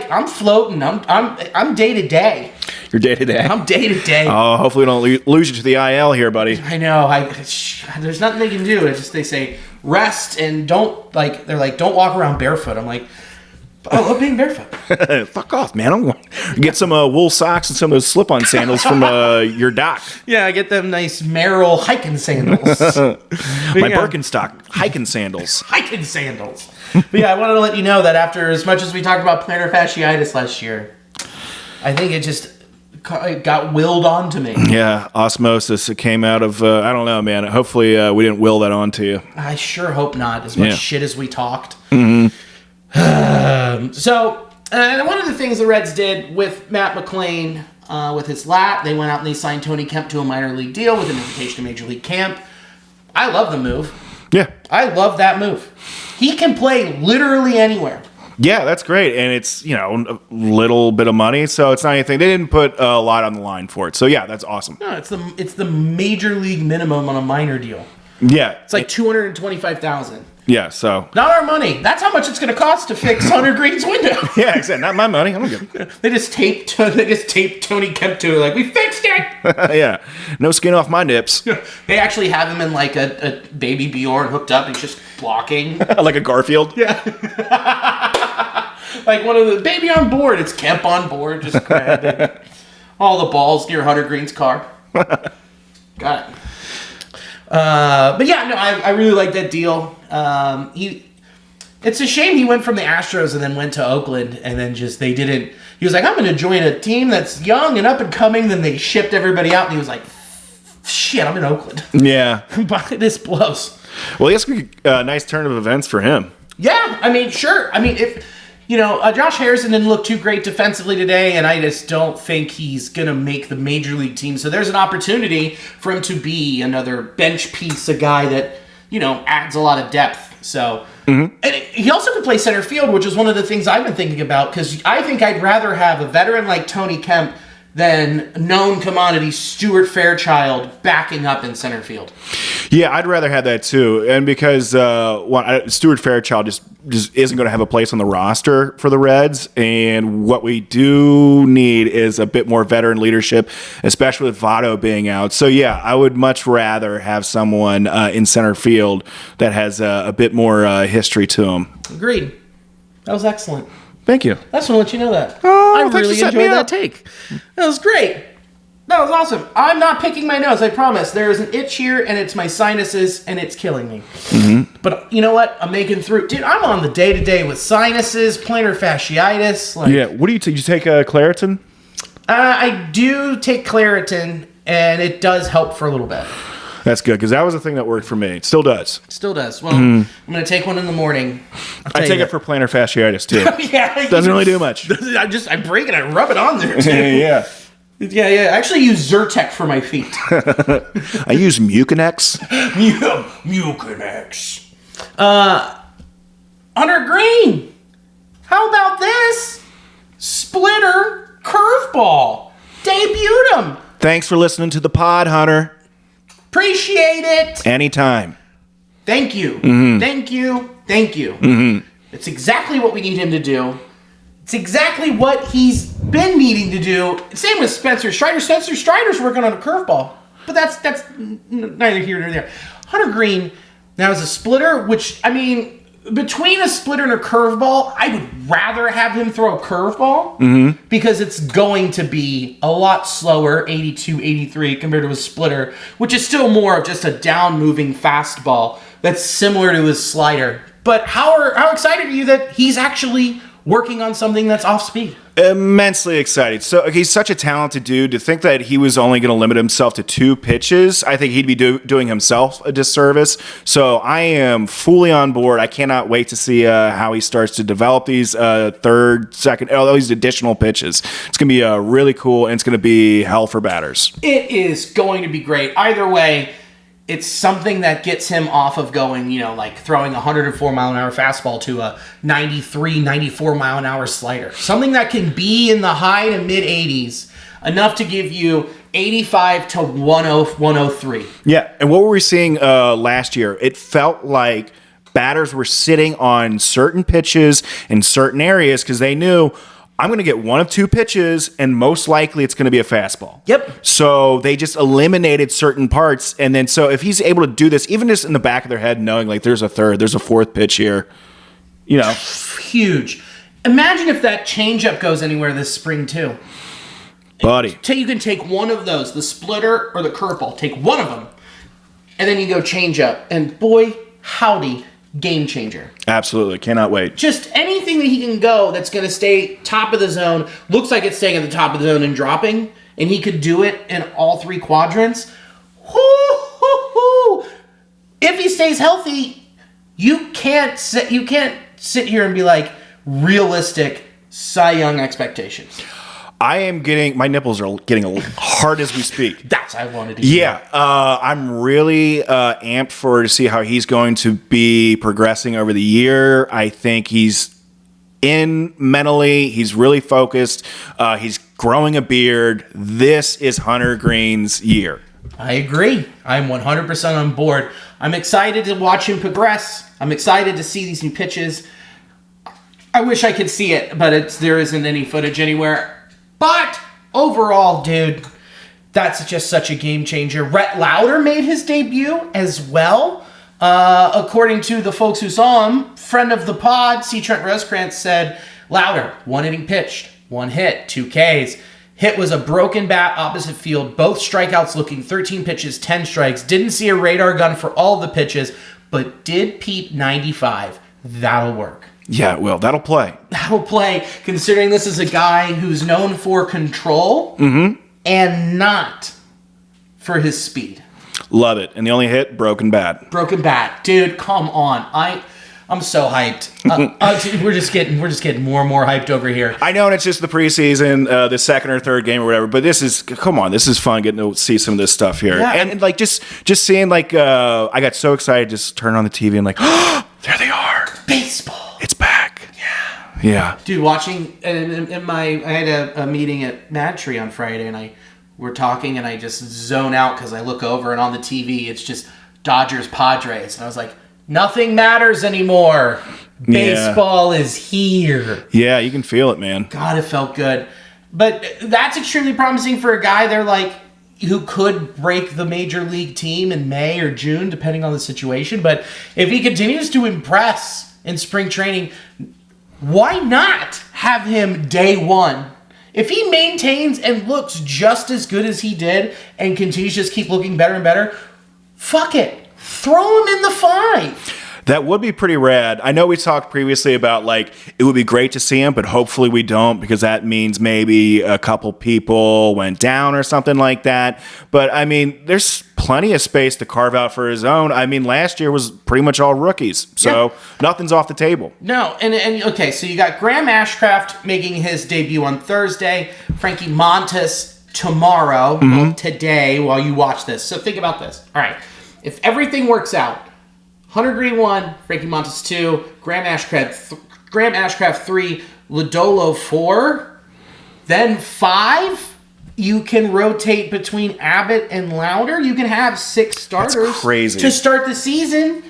I'm floating. I'm day to day. You're day to day. I'm day to day. Oh, hopefully we don't lose you to the IL here, buddy. I know. There's nothing they can do. It's just they say rest and don't don't walk around barefoot. I'm like, I love being barefoot. Fuck off, man. I'm going to get some wool socks and some of those slip-on sandals from your doc. Yeah, I get them nice Merrill hiking sandals. My Birkenstock hiking sandals. Hiking sandals. But yeah, I wanted to let you know that after as much as we talked about plantar fasciitis last year, I think it just got willed onto me. Yeah, osmosis. It came out of, I don't know, man. Hopefully we didn't will that onto you. I sure hope not, as much shit as we talked. So, one of the things the Reds did with Matt McLain, with his lat, they went out and they signed Tony Kemp to a minor league deal with an invitation to Major League Camp. I love the move. Yeah. I love that move. He can play literally anywhere. Yeah, that's great. And it's, a little bit of money, so it's not anything. They didn't put a lot on the line for it. So, yeah, that's awesome. No, it's the Major League minimum on a minor deal. Yeah. It's like $225,000. Yeah, so. Not our money. That's how much it's going to cost to fix Hunter Greene's window. Yeah, exactly. Not my money. I don't give a... They just taped Tony Kemp to it. Like, we fixed it. Yeah. No skin off my nips. They actually have him in like a baby Bjorn hooked up. He's just blocking. Like a Garfield? Yeah. Like one of the baby on board. It's Kemp on board. Just grabbing all the balls near Hunter Greene's car. Got it. But yeah, no, I really like that deal. It's a shame he went from the Astros and then went to Oakland and then he was like, I'm going to join a team that's young and up and coming. Then they shipped everybody out and he was like, shit, I'm in Oakland. Yeah. This blows. Well, it's going to be a nice turn of events for him. Yeah, I mean, sure. I mean, if... Josh Harrison didn't look too great defensively today, and I just don't think he's going to make the major league team. So there's an opportunity for him to be another bench piece, a guy that, adds a lot of depth. So, and he also could play center field, which is one of the things I've been thinking about, because I think I'd rather have a veteran like Tony Kemp than known commodity Stuart Fairchild backing up in center field. Yeah, I'd rather have that too. And because Stuart Fairchild just isn't going to have a place on the roster for the Reds. And what we do need is a bit more veteran leadership, especially with Votto being out. So, yeah, I would much rather have someone in center field that has a bit more history to him. Agreed. That was excellent. Thank you. I just want to let you know that. Oh, I really enjoyed that take. That was great. That was awesome. I'm not picking my nose, I promise. There is an itch here, and it's my sinuses, and it's killing me. But you know what? I'm making through. Dude, I'm on the day-to-day with sinuses, plantar fasciitis. Yeah, what do you take? You take Claritin? I do take Claritin, and it does help for a little bit. That's good, because that was the thing that worked for me. It still does. Still does. Well, I'm going to take one in the morning. I take it for plantar fasciitis, too. Yeah. Doesn't really do much. I break it, I rub it on there, too. Yeah. Yeah. I actually use Zyrtec for my feet. I use Mucinex. Mucinex. Hunter Greene. How about this? Splitter curveball. Debuted him. Thanks for listening to the pod, Hunter. Appreciate it. Anytime. Thank you. Thank you. It's exactly what we need him to do. It's exactly what he's been needing to do. Same with Spencer Strider. Spencer Strider's working on a curveball. But that's neither here nor there. Hunter Greene now is a splitter, which, I mean, between a splitter and a curveball, I would rather have him throw a curveball because it's going to be a lot slower, 82, 83, compared to a splitter, which is still more of just a down-moving fastball that's similar to his slider. But how excited are you that he's actually working on something that's off speed? Immensely excited. So he's such a talented dude. To think that he was only going to limit himself to 2 pitches, I think he'd be doing himself a disservice. So I am fully on board. I cannot wait to see how he starts to develop these third, second, all these additional pitches. It's going to be really cool, and it's going to be hell for batters. It is going to be great. Either way, it's something that gets him off of going, like throwing a 104 mile an hour fastball to a 93, 94 mile an hour slider. Something that can be in the high to mid 80s, enough to give you 85 to 103. Yeah, and what were we seeing last year? It felt like batters were sitting on certain pitches in certain areas because they knew, I'm going to get 1 of 2 pitches, and most likely it's going to be a fastball. Yep. So they just eliminated certain parts, and then so if he's able to do this, even just in the back of their head, knowing like there's a third, there's a 4th pitch here, huge. Imagine if that changeup goes anywhere this spring too, buddy. You can take one of those, the splitter or the curveball. Take one of them, and then you go changeup, and boy, howdy, game changer. Absolutely. Cannot wait. Just anything that he can go that's going to stay top of the zone, looks like it's staying at the top of the zone and dropping, and he could do it in all three quadrants. If he stays healthy, you can't sit here and be like, realistic Cy Young expectations. My nipples are getting hard as we speak. That's what I wanted to hear. Yeah, I'm really amped to see how he's going to be progressing over the year. I think he's in mentally. He's really focused. He's growing a beard. This is Hunter Greene's year. I agree. I'm 100% on board. I'm excited to watch him progress. I'm excited to see these new pitches. I wish I could see it, but there isn't any footage anywhere. But overall, dude, that's just such a game changer. Rhett Lowder made his debut as well. According to the folks who saw him, friend of the pod, C. Trent Rosecrans said, Lowder, 1 inning pitched, 1 hit, 2 Ks. Hit was a broken bat opposite field, both strikeouts looking 13 pitches, 10 strikes. Didn't see a radar gun for all the pitches, but did peep 95. That'll work. Yeah, it will. That'll play. That'll play, considering this is a guy who's known for control and not for his speed. Love it. And the only hit, broken bat. Broken bat. Dude, come on. I'm so hyped. We're just getting more and more hyped over here. I know, and it's just the preseason, the second or third game or whatever. But this is fun getting to see some of this stuff here, yeah, and like just seeing like I got so excited, just turn on the TV and like, oh, there they are, baseball. It's back. Yeah. Dude, watching I had a meeting at Mad Tree on Friday, and we're talking, and I just zone out because I look over, and on the TV it's just Dodgers Padres, and I was like, nothing matters anymore. Baseball is here. Yeah, you can feel it, man. God, it felt good. But that's extremely promising for a guy who could break the major league team in May or June, depending on the situation. But if he continues to impress in spring training, why not have him day one? If he maintains and looks just as good as he did and continues to just keep looking better and better, fuck it. Throw him in the 5. That would be pretty rad. I know we talked previously about like it would be great to see him, but hopefully we don't, because that means maybe a couple people went down or something like that. But I mean, there's plenty of space to carve out for his own. I mean, last year was pretty much all rookies, so nothing's off the table. No, and okay, so you got Graham Ashcraft making his debut on Thursday, Frankie Montas tomorrow, well, today while you watch this. So think about this. All right. If everything works out, Hunter Greene 1, Frankie Montas 2, Graham Ashcraft 3, Lodolo 4, then 5, you can rotate between Abbott and Lowder. You can have 6 starters. That's crazy. To start the season,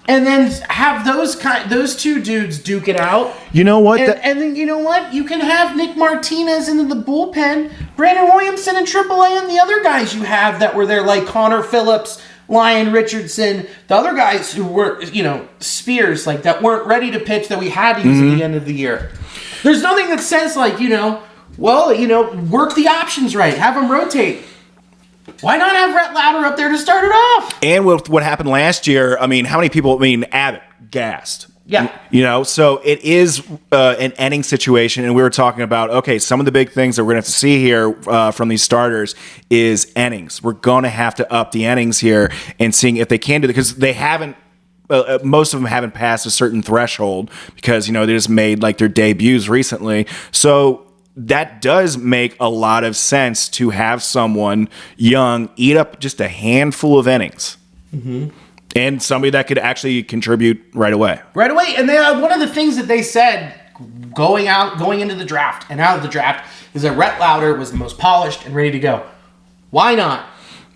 and then have those 2 dudes duke it out. You know what? And then you know what? You can have Nick Martinez into the bullpen, Brandon Williamson in AAA, and the other guys you have that were there, like Connor Phillips, Lyon Richardson, the other guys who were, Spears, like that weren't ready to pitch that we had to use at the end of the year. There's nothing that says work the options right, have them rotate. Why not have Rhett Lowder up there to start it off? And with what happened last year, I mean, how many people? I mean, Abbott gassed. Yeah. So it is an inning situation, and we were talking about, okay, some of the big things that we're going to have to see here from these starters is innings. We're going to have to up the innings here and seeing if they can do it, because they haven't, most of them haven't passed a certain threshold because, they just made like their debuts recently. So that does make a lot of sense to have someone young eat up just a handful of innings. Mm-hmm. And somebody that could actually contribute right away. Right away. And one of the things that they said going into the draft and out of the draft is that Rhett Lowder was the most polished and ready to go. Why not?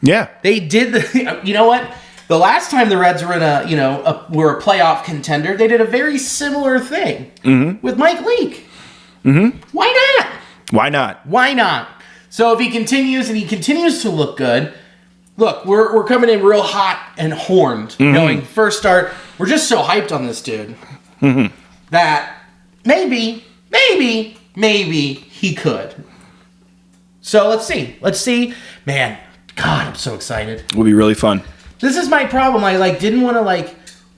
Yeah. They did you know what? The last time the Reds were were a playoff contender, they did a very similar thing with Mike Leake. Mm-hmm. Why not? Why not? Why not? So if he continues to look good, look, we're coming in real hot and horned, knowing first start. We're just so hyped on this dude that maybe he could. So let's see. Man, God, I'm so excited. It will be really fun. This is my problem. I didn't want to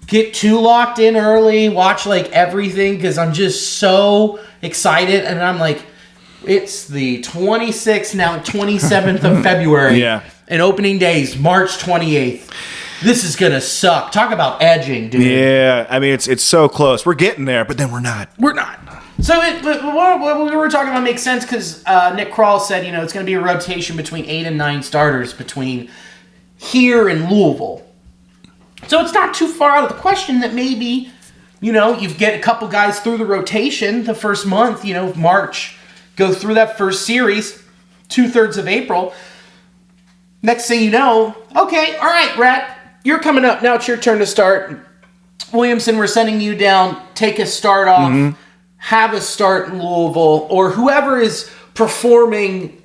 get too locked in early, watch like everything because I'm just so excited. And I'm like, it's the 26th, now 27th of February. Yeah. And opening days, March 28th. This is going to suck. Talk about edging, dude. Yeah, I mean, it's so close. We're getting there, but then we're not. We're not. So what we were talking about makes sense because Nick Kroll said, it's going to be a rotation between 8 and 9 starters between here and Louisville. So it's not too far out of the question that maybe, you get a couple guys through the rotation the first month, March, go through that first series, 2/3 of April. Next thing you know, okay, all right, Rhett, you're coming up. Now it's your turn to start. Williamson, we're sending you down. Take a start off. Have a start in Louisville. Or whoever is performing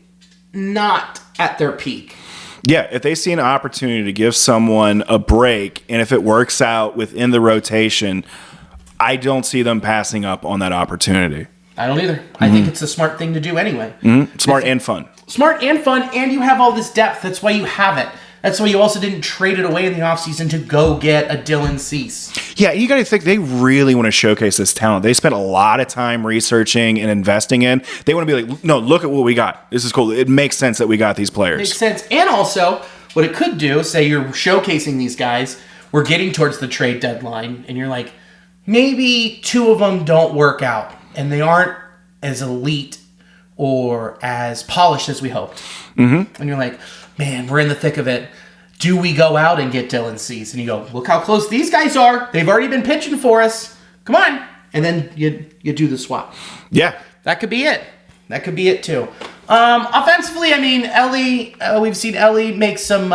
not at their peak. Yeah, if they see an opportunity to give someone a break, and if it works out within the rotation, I don't see them passing up on that opportunity. I don't either. I think it's a smart thing to do anyway. Smart and fun. Smart and fun, and you have all this depth. That's why you have it. That's why you also didn't trade it away in the offseason to go get a Dylan Cease. Yeah, you got to think they really want to showcase this talent. They spent a lot of time researching and investing in. They want to be like, no, look at what we got. This is cool. It makes sense that we got these players. Makes sense. And also, what it could do, say you're showcasing these guys, we're getting towards the trade deadline, and you're like, maybe 2 of them don't work out, and they aren't as elite or as polished as we hoped. And you're like, man, we're in the thick of it. Do we go out and get Dylan Cease? And you go, look how close these guys are. They've already been pitching for us. Come on. And then you do the swap. Yeah. That could be it. That could be it too. Offensively, I mean, Ellie. We've seen Ellie make some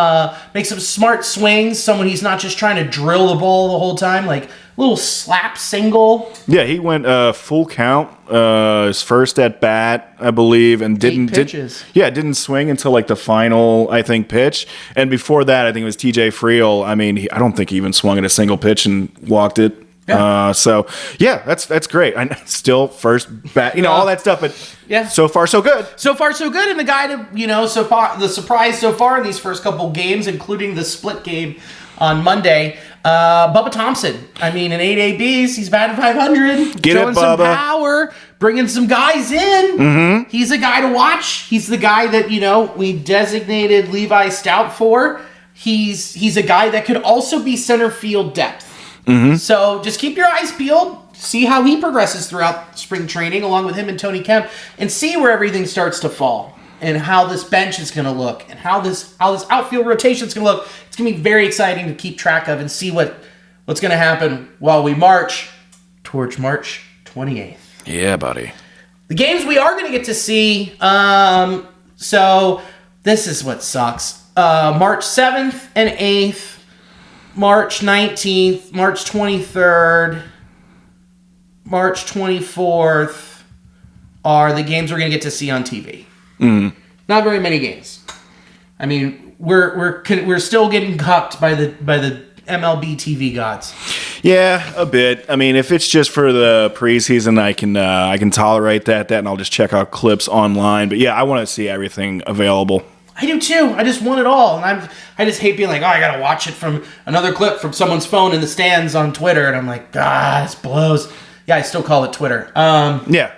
smart swings. Someone he's not just trying to drill the ball the whole time, like a little slap single. Yeah, he went full count his first at bat, I believe, and didn't swing until like the final, I think, pitch. And before that, I think it was TJ Friel. I mean, I don't think he even swung at a single pitch and walked it. Yeah. So yeah, that's great. I still first bat, all that stuff, but yeah, so far so good. So far so good, and the guy to so far the surprise so far in these first couple games, including the split game on Monday, Bubba Thompson. I mean, in 8 ABs, he's batting 500, showing some power, bringing some guys in. He's a guy to watch. He's the guy that we designated Levi Stout for. He's a guy that could also be center field depth. So just keep your eyes peeled, see how he progresses throughout spring training, along with him and Tony Kemp, and see where everything starts to fall, and how this bench is going to look, and how this outfield rotation is going to look. It's going to be very exciting to keep track of and see what's going to happen while we march towards March 28th. Yeah, buddy. The games we are going to get to see. So this is what sucks. March 7th and 8th. March 19th, March 23rd, March 24th are the games we're going to get to see on TV. Not very many games. I mean, we're still getting cucked by the MLB TV gods. Yeah, a bit. I mean, if it's just for the preseason, I can tolerate that, and I'll just check out clips online. But yeah, I want to see everything available. I do too. I just want it all, and I just hate being like, I gotta watch it from another clip from someone's phone in the stands on Twitter, and I'm like, this blows. Yeah, I still call it Twitter. Yeah,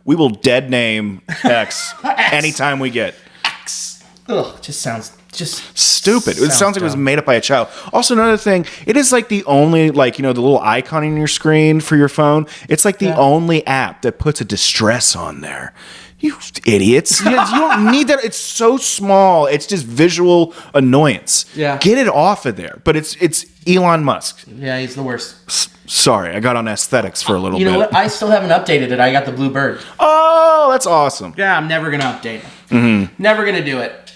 we will dead name X anytime we get X. Ugh, just sounds stupid. It sounds like it was made up by a child. Also, another thing, it is like the only the little icon on your screen for your phone. It's like the only app that puts a distress on there. You idiots. You don't need that. It's so small. It's just visual annoyance. Yeah. Get it off of there. But it's Elon Musk. Yeah, he's the worst. Sorry, I got on aesthetics for a little bit. You know what? I still haven't updated it. I got the blue bird. Oh, that's awesome. Yeah, I'm never going to update it. Never going to do it.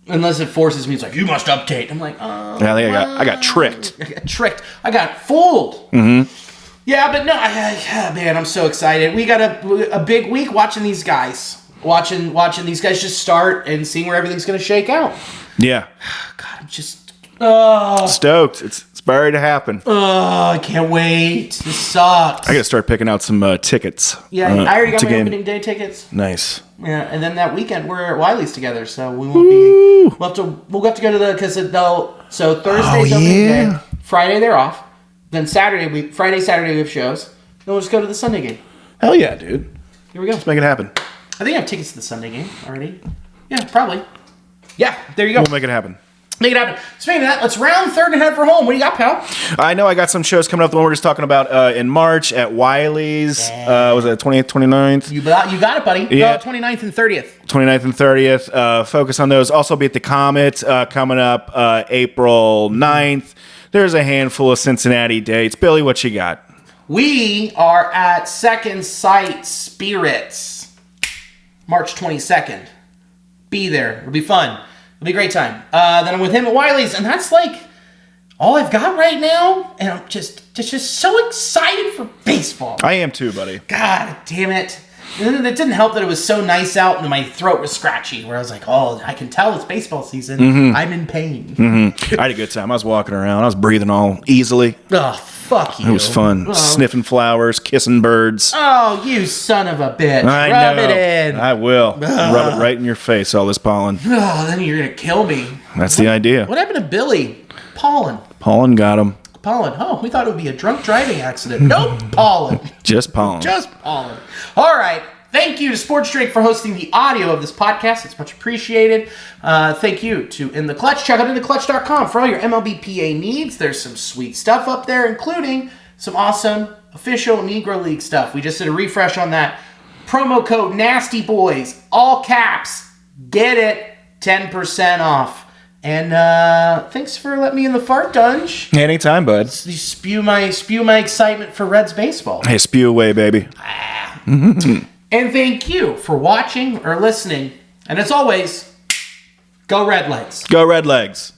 Unless it forces me. It's like, you must update. I'm like, oh. Yeah, I got tricked. I got tricked. I got fooled. Yeah, but no, man, I'm so excited. We got a big week watching these guys. Watching these guys just start and seeing where everything's going to shake out. Yeah. God, I'm just stoked. It's ready to happen. I can't wait. This sucks. I got to start picking out some tickets. Yeah, I already got my opening day tickets. Nice. Yeah, and then that weekend we're at Wiley's together, so we won't be. We'll have to go to so Thursday's opening day. Friday they're off. Then Friday, Saturday, we have shows. Then we'll just go to the Sunday game. Hell yeah, dude. Here we go. Let's make it happen. I think I have tickets to the Sunday game already. Yeah, probably. Yeah, there you go. We'll make it happen. Make it happen. Speaking of that, let's round third and head for home. What do you got, pal? I know I got some shows coming up. The one we're just talking about in March at Wiley's. Was it 28th, 29th? You got it, buddy. Yeah. 29th and 30th. 29th and 30th. Focus on those. Also be at the Comet coming up April 9th. There's a handful of Cincinnati dates. Billy, what you got? We are at Second Sight Spirits, March 22nd. Be there. It'll be fun. It'll be a great time. Then I'm with him at Wiley's, and that's like all I've got right now. And I'm just so excited for baseball. I am too, buddy. God damn it. And then it didn't help that it was so nice out and my throat was scratchy, where I was like, oh, I can tell it's baseball season. I'm in pain. I had a good time. I was walking around. I was breathing all easily. Oh, fuck you. It was fun. Oh. Sniffing flowers, kissing birds. Oh, you son of a bitch. I Rub know. it in. I will. Rub it right in your face, all this pollen. Oh, then you're going to kill me. That's the idea. What happened to Billy? Pollen. Pollen got him. Pollen. Oh, we thought it would be a drunk driving accident. Nope. Pollen. Just pollen. Just pollen. All right. Thank you to Sports Drink for hosting the audio of this podcast. It's much appreciated. Thank you to In the Clutch. Check out InTheClutch.com for all your MLBPA needs. There's some sweet stuff up there, including some awesome official Negro League stuff. We just did a refresh on that. Promo code Nasty Boys, all caps. Get it, 10% off. And thanks for letting me in the fart dunge. Anytime, bud. You spew my excitement for Reds baseball. Hey, spew away, baby. And thank you for watching or listening. And as always, go Red Legs. Go Red Legs.